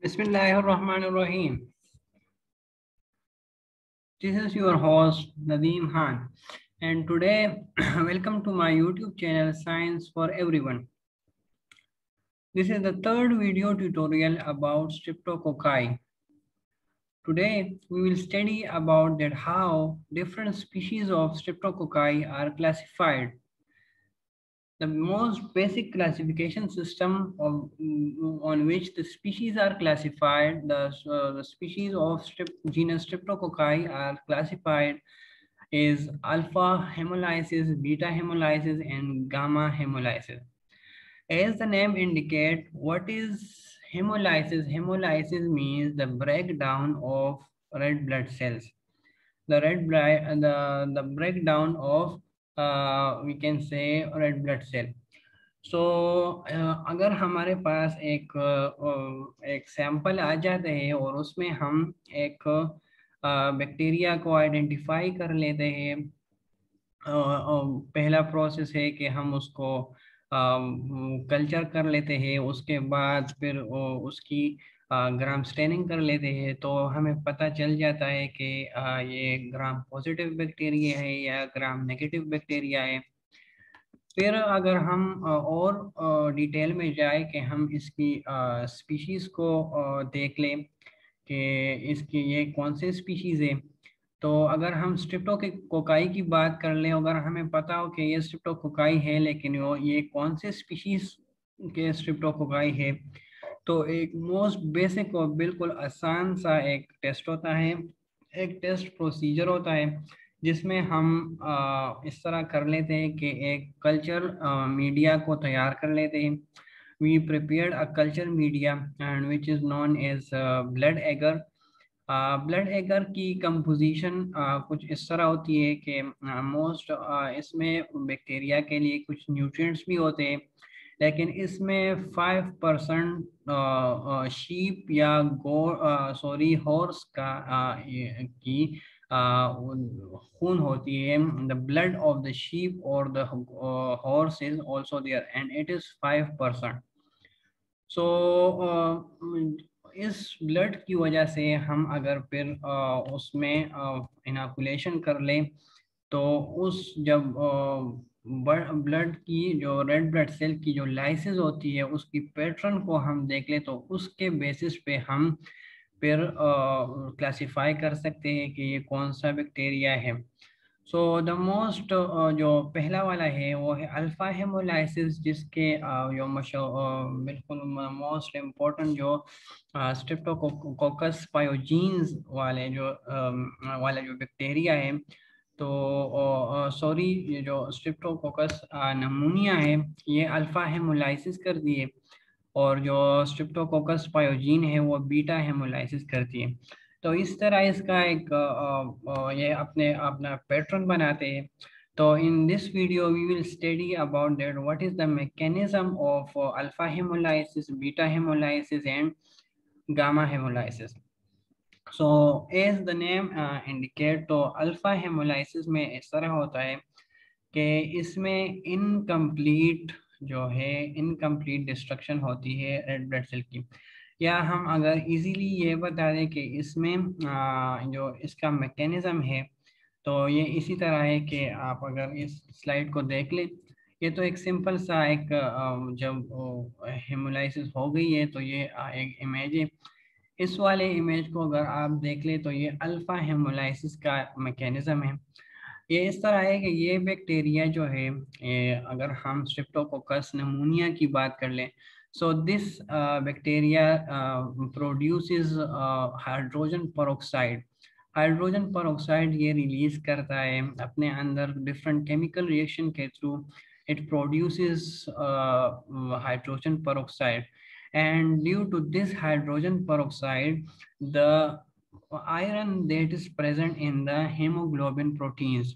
Bismillahirrahmanirrahim. This is your host Nadeem Khan, and today, welcome to my YouTube channel Science for Everyone. This is the third video tutorial about streptococci. Today, we will study about that how different species of streptococci are classified. The most basic classification system on which the species are classified, the species of genus Streptococci are classified is alpha hemolysis, beta hemolysis, and gamma hemolysis. As the name indicate, what is hemolysis? Hemolysis means the breakdown of red blood cells. The breakdown of we can say red blood cell. सो अगर हमारे पास एक sample आ जाते हैं और उसमें हम एक bacteria को आइडेंटिफाई कर लेते हैं। पहला प्रोसेस है कि हम उसको कल्चर कर लेते हैं, उसके बाद फिर उसकी ग्राम स्टेनिंग कर लेते हैं, तो हमें पता चल जाता है कि ये ग्राम पॉजिटिव बैक्टीरिया है या ग्राम नेगेटिव बैक्टीरिया है। फिर अगर हम और डिटेल में जाए कि हम इसकी स्पीशीज़ को देख लें कि इसकी ये कौन से स्पीशीज़ है। तो अगर हम स्ट्रिप्टोकोकाई की बात कर लें, अगर हमें पता हो कि ये स्ट्रिप्टोकोकाई है, लेकिन ये कौन से स्पीशीज़ के स्ट्रिप्टोकोकाई है, तो एक मोस्ट बेसिक और बिल्कुल आसान सा एक टेस्ट होता है, एक टेस्ट प्रोसीजर होता है, जिसमें हम इस तरह कर लेते हैं कि एक कल्चर मीडिया को तैयार कर लेते हैं। We prepared a culture media and which is known as blood agar. Blood agar की कंपोजिशन कुछ इस तरह होती है कि मोस्ट इसमें बैक्टीरिया के लिए कुछ न्यूट्रिएंट्स भी होते हैं, लेकिन इसमें 5% शीप या हॉर्स की खून होती है। The blood of the sheep और the horse is also there and it is 5%। So इस ब्लड की वजह से हम अगर फिर उसमें इनाकुलेशन कर लें, तो उस जब ब्लड की जो रेड ब्लड सेल की जो लाइसिस होती है, उसकी पैटर्न को हम देख लें, तो उसके बेसिस पे हम फिर क्लासिफाई कर सकते हैं कि ये कौन सा बैक्टीरिया है। सो द मोस्ट जो पहला वाला है वो है अल्फा हेमोलाइसिस, जिसके जो बिल्कुल मोस्ट इम्पोर्टेंट जो स्ट्रेप्टोकोकस पायोजीन्स वाला जो बैक्टीरिया है, तो सॉरी, ये जो स्ट्रेप्टोकोकस नमूनिया है, ये अल्फा हेमोलाइसिस कर दिए, और जो स्ट्रेप्टोकोकस पायोजीन है वो बीटा हेमोलाइसिस करती है। तो इस तरह इसका एक ये अपने अपना पैटर्न बनाते हैं। तो in this video we will study about that what is the mechanism of alpha hemolysis, beta hemolysis and gamma hemolysis. So as the name indicate, तो अल्फा हेमोलाइसिस में इस तरह होता है कि इसमें इनकम्प्लीट जो है इनकम्प्लीट डिस्ट्रक्शन होती है रेड ब्लड सेल की। या हम अगर इजीली ये बता दें कि इसमें जो इसका मैकेनिज्म है, तो ये इसी तरह है कि आप अगर इस स्लाइड को देख लें, ये तो एक सिंपल सा एक जब हेमोलाइसिस हो गई है, तो ये एक इमेज है। इस वाले इमेज को अगर आप देख लें, तो ये अल्फा हेमोलाइसिस का मैकेनिज्म है। ये इस तरह है कि ये बैक्टीरिया जो है, अगर हम स्ट्रेप्टोकोकस नमूनिया की बात कर लें, so this bacteria produces hydrogen peroxide. Hydrogen peroxide ये रिलीज करता है अपने अंदर डिफरेंट केमिकल रिएक्शन के through. It produces hydrogen peroxide, and due to this hydrogen peroxide, the iron that is present in the hemoglobin proteins,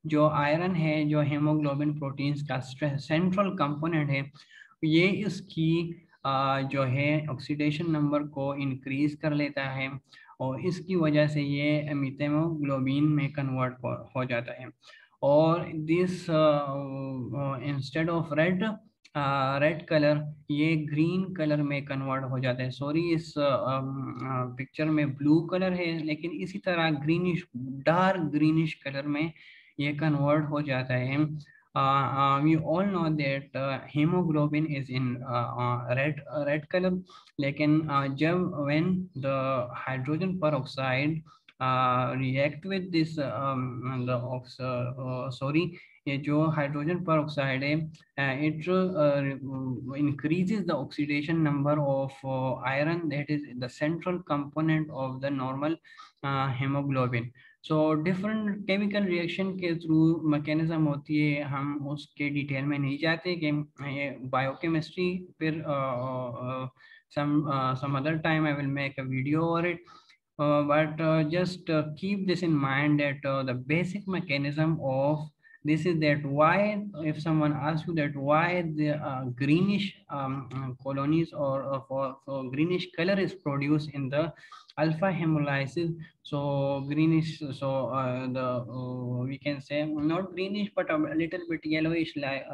जो iron है, जो haemoglobin proteins का सेंट्रल कंपोनेंट है, ये इसकी जो है ऑक्सीडेशन नंबर को इंक्रीज कर लेता है, और इसकी वजह से ये मीथेमोग्लोबिन में कन्वर्ट हो जाता है। और this instead of red red colour ये ग्रीन कलर में कन्वर्ट हो जाता है। सॉरी, इस पिक्चर में ब्लू कलर है, लेकिन इसी तरह ग्रीनिश, डार्क ग्रीनिश कलर में ये कन्वर्ट हो जाता है। We all know that hemoglobin is in red color, लेकिन जब when the hydrogen peroxide react with this sorry, ये जो हाइड्रोजन पर ऑक्साइड है, it increases the oxidation number of iron, that is the central component of the normal hemoglobin. So different chemical reaction के through mechanism होती है, हम उसके detail में नहीं जाते कि ये बायोकेमिस्ट्री, फिर some other time I will make a video over it. But just keep this in mind that the basic mechanism of this is that why, if someone asks you that why the greenish colonies or for greenish color is produced in the alpha hemolysis, so greenish, so the we can say not greenish but a little bit yellowish, like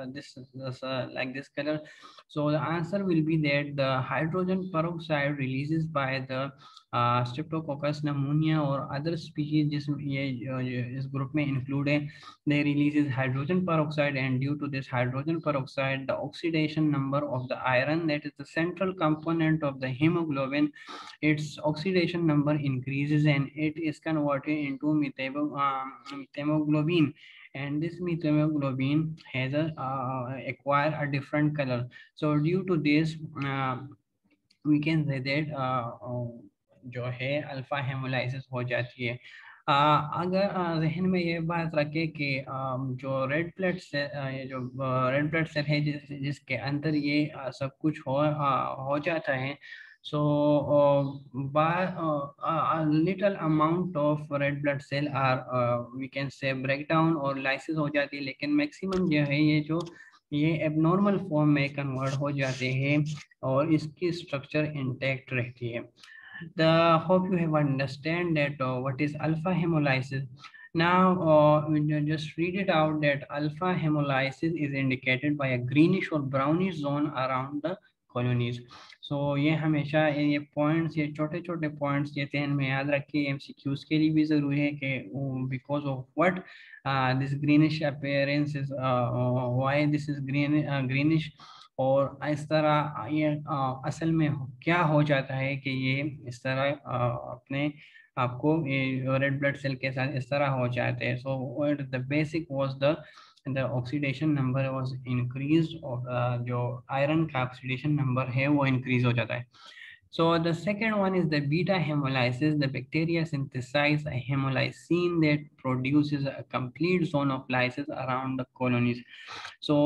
like this color. So the answer will be that the hydrogen peroxide releases by the Streptococcus pneumonia or other species जिस ये इस group में include है, they releases hydrogen peroxide, and due to this hydrogen peroxide the oxidation number of the iron, that is the central component of the hemoglobin, its oxidation number increases and it is converted into methemoglobin, and this methemoglobin has acquired a different color. So due to this we can say that जो है alpha haemolysis हो जाती है। अगर जहन में ये बात रखे कि जो रेड ब्लड सेल, ये जो रेड ब्लड सेल है जिसके अंदर ये सब कुछ हो जाता है, so a little amount of red blood cell are we can say breakdown और lysis हो जाती है, लेकिन maximum जो है ये एबनॉर्मल फॉर्म में कन्वर्ट हो जाते हैं और इसकी स्ट्रक्चर इंटैक्ट रहती है। Hope you have understand that what is alpha hemolysis. Now we just read it out that alpha hemolysis is indicated by a greenish or brownish zone around the colonies. So ये हमेशा ये points, ये छोटे छोटे points ये ध्यान में याद रखिए, एमसीक्यूज के लिए भी जरूरी है कि because of what this greenish appearance is why this is greenish, और इस तरह ये असल में क्या हो जाता है कि ये इस तरह अपने आपको ये रेड ब्लड सेल के साथ इस तरह हो जाते हैं। So the basic was the oxidation number was increased, और जो आयरन का ऑक्सीडेशन नंबर है वो इंक्रीज हो जाता है। So the second one is the beta hemolysis. The bacteria synthesize a hemolysin that produces a complete zone of lysis around the colonies. So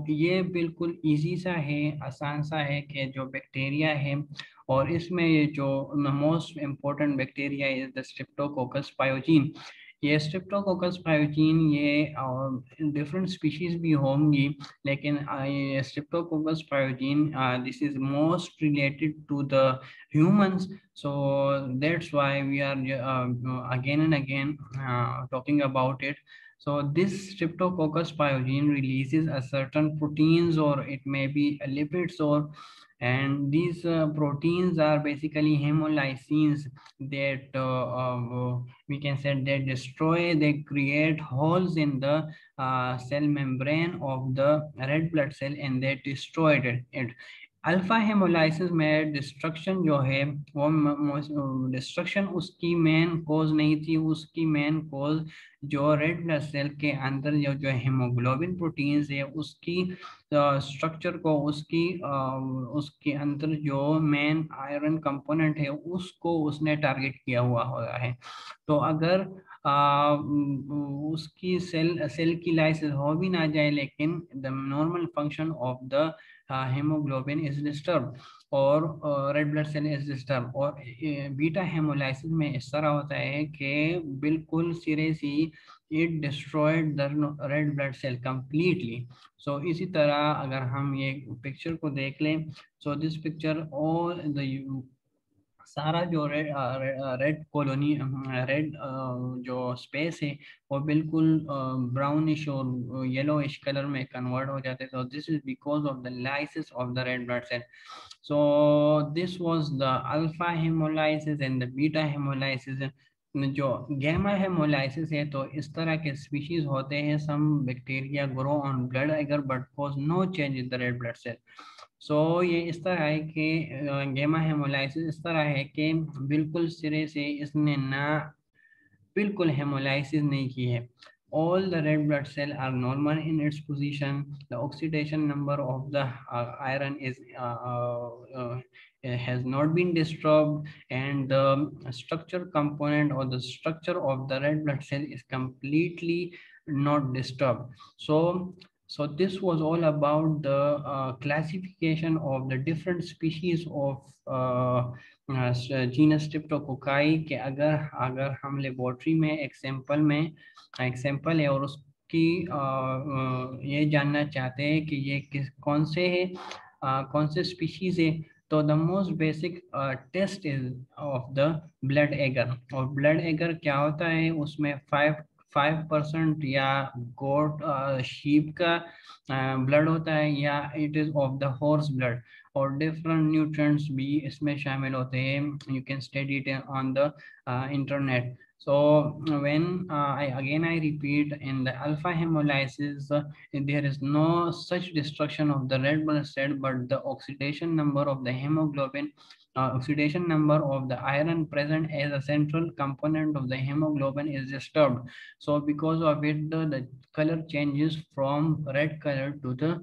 ये बिल्कुल इजी सा है, आसान सा है कि जो बैक्टीरिया है, और इसमें ये जो most important bacteria is the streptococcus pyogenes. ये स्ट्रेप्टोकोकस पायोजीन ये डिफरेंट स्पीशीज भी होंगी, लेकिन ये streptococcus pyogenes this is most related to the humans, so that's why we are again and again talking about it. So this streptococcus pyogen releases a certain proteins, or it may be lipids, and these proteins are basically hemolysins that we can say they destroy, they create holes in the cell membrane of the red blood cell and they destroyed it. Alpha hemolysis में destruction जो है वो destruction उसकी main कोज नहीं थी, उसकी main कोज जो red blood cell के अंदर जो हेमोग्लोबिन प्रोटीन्स है उसकी स्ट्रक्चर को, उसके अंदर जो मेन आयरन कंपोनेंट है उसको उसने टारगेट किया हुआ है। तो अगर उसकी सेल की लाइसिस हो भी ना जाए, लेकिन the normal function of the haemoglobin is disturb और red blood cell is disturb, और बीटा हेमोलाइसिस में इस तरह होता है कि बिल्कुल सिरे से it destroyed the red blood cell completely. So इसी तरह अगर हम ये पिक्चर को देख लें, so this picture all the सारा जो रेड कॉलोनी रेड जो स्पेस है वो बिल्कुल ब्राउनिश और येलोइश कलर में कन्वर्ट हो जाते थे. This is because of the lysis of the red blood cell. So this was the alpha hemolysis and the beta hemolysis. जो gamma hemolysis है तो इस तरह के species होते हैं. Some bacteria grow on blood agar but cause no change in the red blood cell. So ये इस तरह है कि gamma hemolysis इस तरह है कि बिल्कुल सिरे से इसने ना बिल्कुल हेमोलाइसिस नहीं की है. All the red blood cells are normal in its position. The oxidation number of the iron is has not been disturbed, and the structure component or the structure of the red blood cell is completely not disturbed. So this was all about the classification of the different species of genus streptococci के. अगर अगर हम laboratory में एक sample है और उसकी ये जानना चाहते हैं कि ये कौन से है, कौन से स्पीशीज है, तो the most basic test is of the blood agar. और ब्लड एगर क्या होता है, उसमें 5% या गोट शीप का ब्लड होता है या it is of the horse blood, और डिफरेंट न्यूट्रिएंट्स भी इसमें शामिल होते हैं. You can study it on the internet. So when I repeat, in the alpha hemolysis, there is no such destruction of the red blood cell, but the oxidation number of the hemoglobin, oxidation number of the iron present as a central component of the hemoglobin is disturbed. So because of it, the color changes from red color to the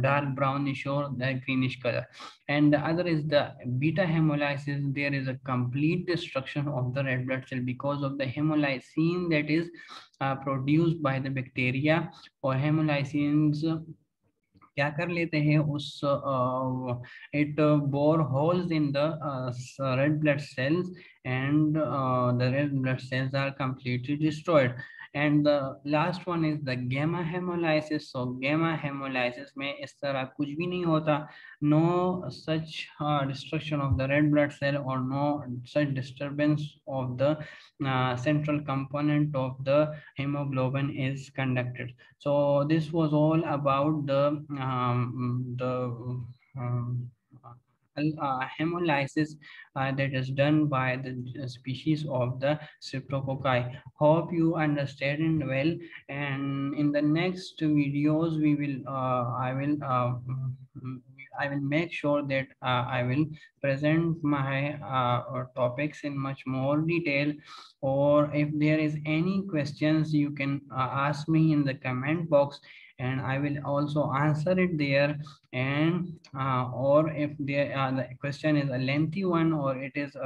dark brownish or the greenish color. And the other is the beta hemolysis. There is a complete destruction of the red blood cell because of the hemolysin that is produced by the bacteria. or Hemolysins क्या कर लेते हैं, उस it bore holes in the red blood cells, and the red blood cells are completely destroyed. And the last one is the gamma hemolysis. So gamma hemolysis में इस तरह कुछ भी नहीं होता. No such destruction of the red blood cell, or no such disturbance of the central component of the hemoglobin is conducted. So this was all about um, hemolysis that is done by the species of the Streptococci. Hope you understand well. And in the next videos, we will I will make sure that I will present my topics in much more detail. Or if there is any questions, you can ask me in the comment box, and I will also answer it there. And or if there the question is a lengthy one, or it is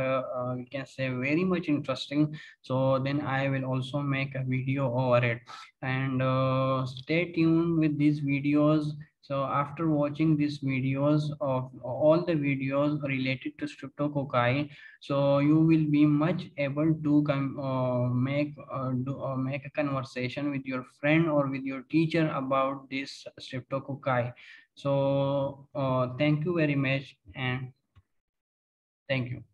we can say very much interesting, so then I will also make a video over it. And stay tuned with these videos. So after watching these videos, of all the videos related to Streptococci, so you will be much able to make a conversation with your friend or with your teacher about this Streptococci. So thank you very much, and thank you.